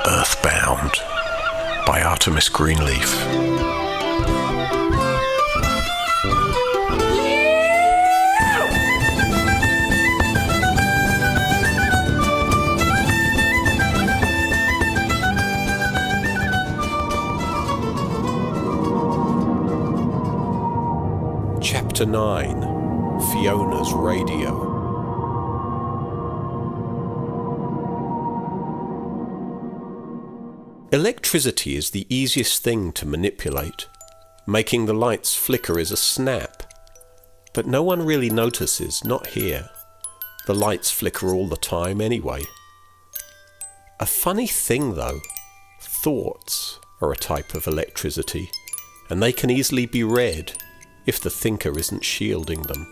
Earthbound by Artemis Greenleaf. Chapter 9, Fiona's Radio. Electricity is the easiest thing to manipulate. Making the lights flicker is a snap. But no one really notices, not here. The lights flicker all the time anyway. A funny thing though, thoughts are a type of electricity, and they can easily be read if the thinker isn't shielding them.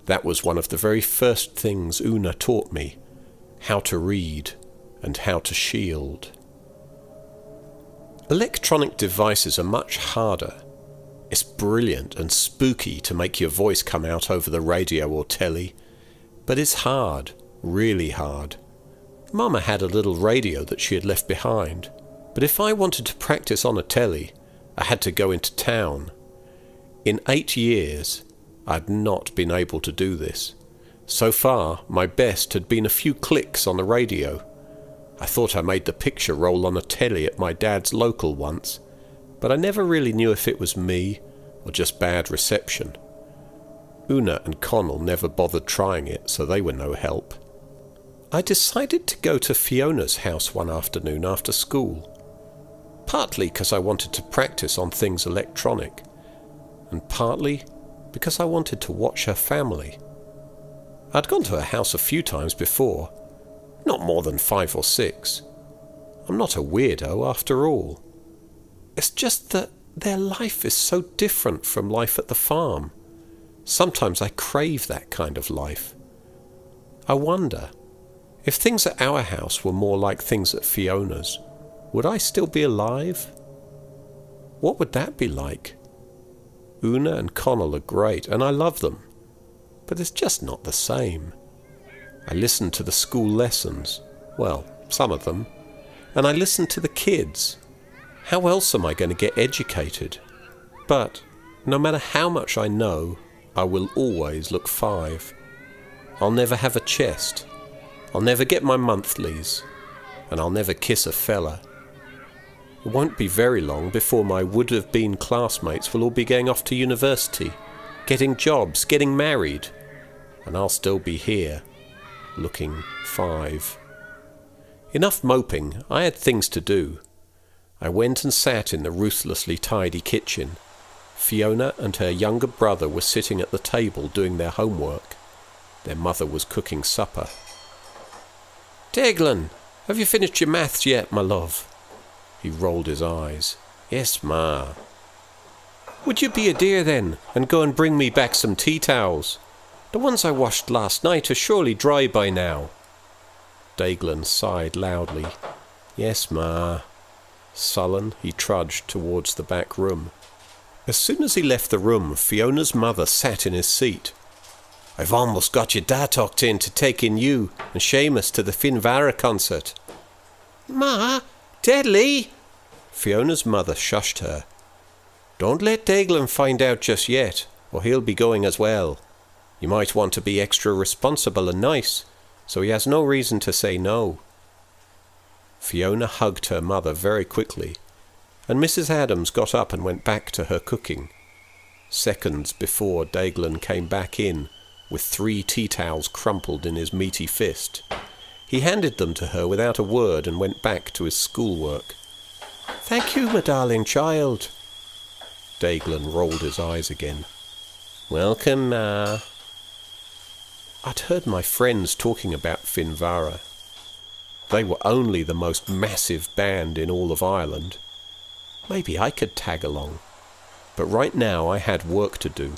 That was one of the very first things Una taught me, how to read and how to shield. Electronic devices are much harder. It's brilliant and spooky to make your voice come out over the radio or telly, but it's hard, really hard. Mama had a little radio that she had left behind, but if I wanted to practice on a telly, I had to go into town. In 8 years, I'd not been able to do this. So far, my best had been a few clicks on the radio. I thought I made the picture roll on a telly at my dad's local once, but I never really knew if it was me or just bad reception. Una and Connell never bothered trying it, so they were no help. I decided to go to Fiona's house one afternoon after school, partly because I wanted to practice on things electronic, and partly because I wanted to watch her family. I'd gone to her house a few times before, not more than 5 or 6. I'm not a weirdo after all. It's just that their life is so different from life at the farm. Sometimes I crave that kind of life. I wonder, if things at our house were more like things at Fiona's, would I still be alive? What would that be like? Una and Connell are great, and I love them, but it's just not the same. I listen to the school lessons, well, some of them, and I listen to the kids. How else am I going to get educated? But no matter how much I know, I will always look 5. I'll never have a chest. I'll never get my monthlies, and I'll never kiss a fella. It won't be very long before my would-have-been classmates will all be going off to university, getting jobs, getting married, and I'll still be here, looking 5. Enough moping, I had things to do. I went and sat in the ruthlessly tidy kitchen. Fiona and her younger brother were sitting at the table doing their homework. Their mother was cooking supper. "Deglan, have you finished your maths yet, my love?" He rolled his eyes. "Yes, ma." "Would you be a dear then, and go and bring me back some tea towels? The ones I washed last night are surely dry by now." Deglan sighed loudly. "Yes, ma." Sullen, he trudged towards the back room. As soon as he left the room, Fiona's mother sat in his seat. "I've almost got your dad talked in to taking you and Seamus to the Finvara concert." "Ma, Deadly!" Fiona's mother shushed her. "Don't let Deglan find out just yet, or he'll be going as well. You might want to be extra responsible and nice, so he has no reason to say no." Fiona hugged her mother very quickly, and Mrs. Adams got up and went back to her cooking. Seconds before, Deglan came back in with 3 tea towels crumpled in his meaty fist. He handed them to her without a word and went back to his schoolwork. "Thank you, my darling child." Deglan rolled his eyes again. "Welcome, ma." I'd heard my friends talking about Finvara. They were only the most massive band in all of Ireland. Maybe I could tag along. But right now I had work to do.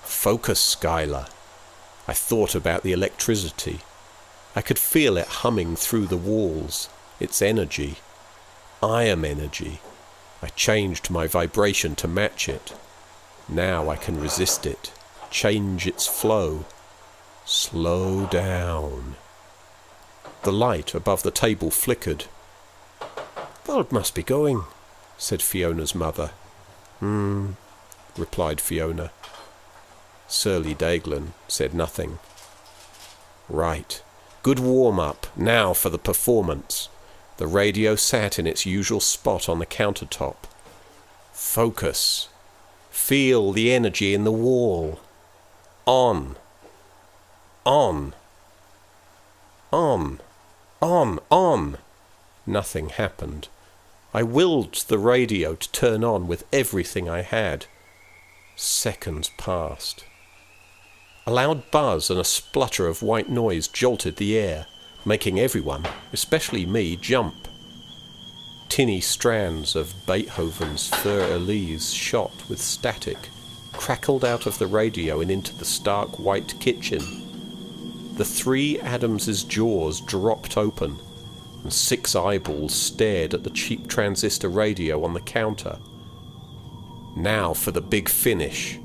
Focus, Skylar. I thought about the electricity. I could feel it humming through the walls, its energy. I am energy. I changed my vibration to match it. Now I can resist it. change its flow. Slow down. The light above the table flickered. "Bulb must be going," said Fiona's mother. Replied Fiona. Surly Daglin said nothing. Right. Good warm-up. Now for the performance. The radio sat in its usual spot on the countertop. Focus. Feel the energy in the wall. On. On. On. On. On. Nothing happened. I willed the radio to turn on with everything I had. Seconds passed. A loud buzz and a splutter of white noise jolted the air, making everyone, especially me, jump. Tinny strands of Beethoven's Fur Elise shot with static, crackled out of the radio and into the stark white kitchen. The three Adamses' jaws dropped open, and 6 eyeballs stared at the cheap transistor radio on the counter. Now for the big finish.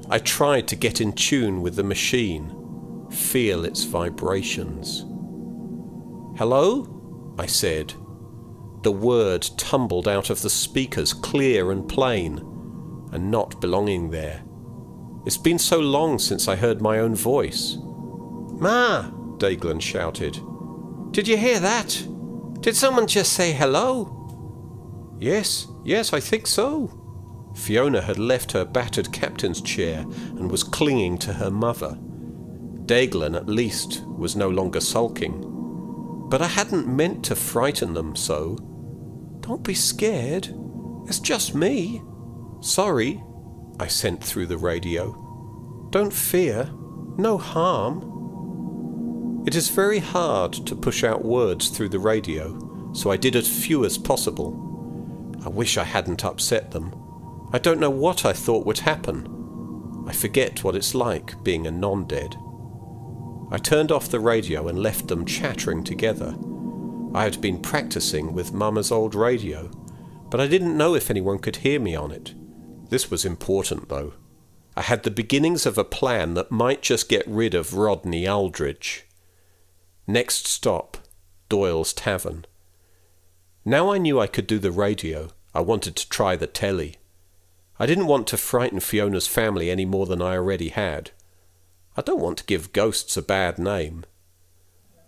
I tried to get in tune with the machine, feel its vibrations. "Hello?" I said. The word tumbled out of the speakers clear and plain, and not belonging there. It's been so long since I heard my own voice. "Ma!" Daglin shouted. "Did you hear that? Did someone just say hello?" Yes, I think so." Fiona had left her battered captain's chair and was clinging to her mother. Daglin, at least, was no longer sulking. But I hadn't meant to frighten them so. "Don't be scared. It's just me. Sorry," I sent through the radio. "Don't fear. No harm." It is very hard to push out words through the radio, so I did as few as possible. I wish I hadn't upset them. I don't know what I thought would happen. I forget what it's like being a non-dead. I turned off the radio and left them chattering together. I had been practicing with Mama's old radio, but I didn't know if anyone could hear me on it. This was important, though. I had the beginnings of a plan that might just get rid of Rodney Aldrich. Next stop, Doyle's Tavern. Now I knew I could do the radio, I wanted to try the telly. I didn't want to frighten Fiona's family any more than I already had. I don't want to give ghosts a bad name.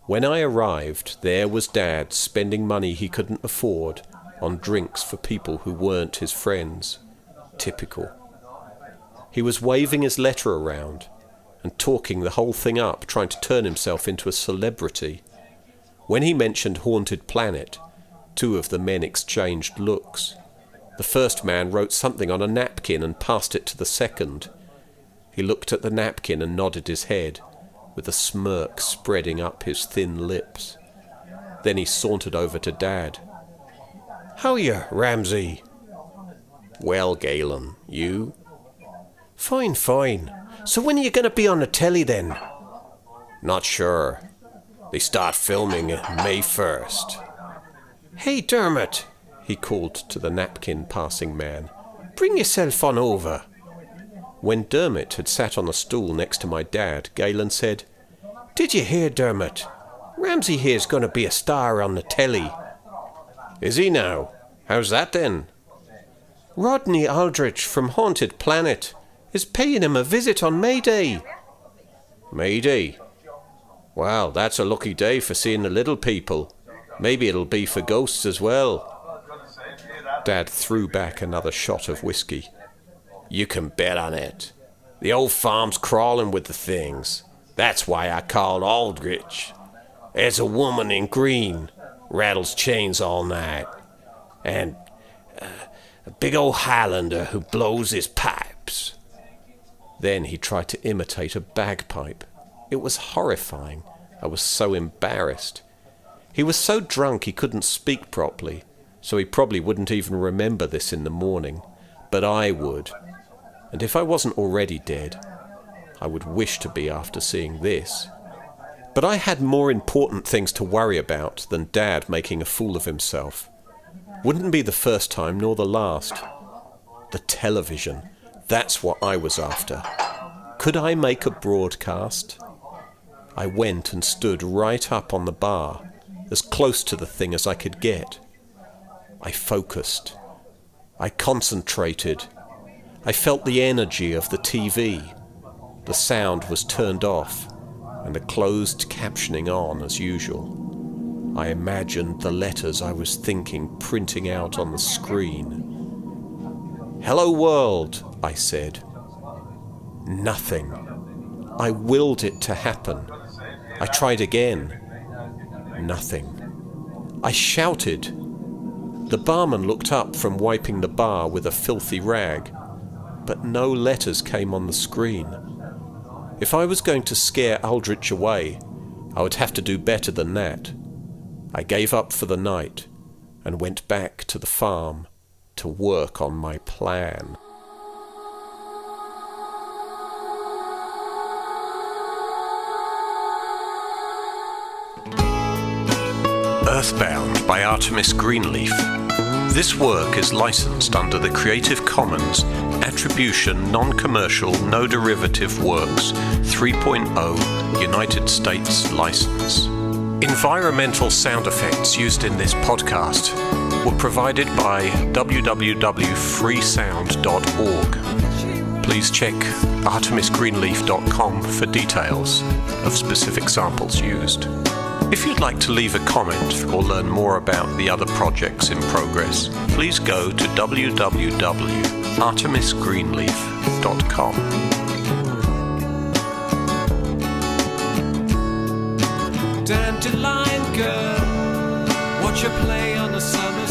When I arrived, there was Dad spending money he couldn't afford on drinks for people who weren't his friends. Typical. He was waving his letter around and talking the whole thing up, trying to turn himself into a celebrity. When he mentioned Haunted Planet, 2 of the men exchanged looks. The first man wrote something on a napkin and passed it to the second. He looked at the napkin and nodded his head, with a smirk spreading up his thin lips. Then he sauntered over to Dad. "How you, Ramsay?" "Well, Galen, you?" Fine. So when are you going to be on the telly then?" "Not sure. They start filming May 1st. "Hey, Dermot," he called to the napkin-passing man. "Bring yourself on over." When Dermot had sat on a stool next to my dad, Galen said, "Did you hear, Dermot? Ramsay here's going to be a star on the telly." "Is he now? How's that then?" "Rodney Aldrich from Haunted Planet is paying him a visit on May Day." "May Day? Well, that's a lucky day for seeing the little people. Maybe it'll be for ghosts as well." Dad threw back another shot of whiskey. "You can bet on it. The old farm's crawling with the things. That's why I called Aldrich. There's a woman in green, rattles chains all night, and a big old Highlander who blows his pipes." Then he tried to imitate a bagpipe. It was horrifying. I was so embarrassed. He was so drunk he couldn't speak properly, so he probably wouldn't even remember this in the morning. But I would. And if I wasn't already dead, I would wish to be after seeing this. But I had more important things to worry about than Dad making a fool of himself. Wouldn't be the first time nor the last. The television. That's what I was after. Could I make a broadcast? I went and stood right up on the bar, as close to the thing as I could get. I focused. I concentrated. I felt the energy of the TV. The sound was turned off, and the closed captioning on as usual. I imagined the letters I was thinking printing out on the screen. "Hello world," I said. Nothing. I willed it to happen. I tried again. Nothing. I shouted. The barman looked up from wiping the bar with a filthy rag, but no letters came on the screen. If I was going to scare Aldrich away, I would have to do better than that. I gave up for the night and went back to the farm to work on my plan. Earthbound by Artemis Greenleaf. This work is licensed under the Creative Commons Attribution Non-Commercial No Derivative Works 3.0 United States license. Environmental sound effects used in this podcast were provided by www.freesound.org. Please check artemisgreenleaf.com for details of specific samples used. If you'd like to leave a comment or learn more about the other projects in progress, please go to www.artemisgreenleaf.com. Dandelion girl, watch her play on a summer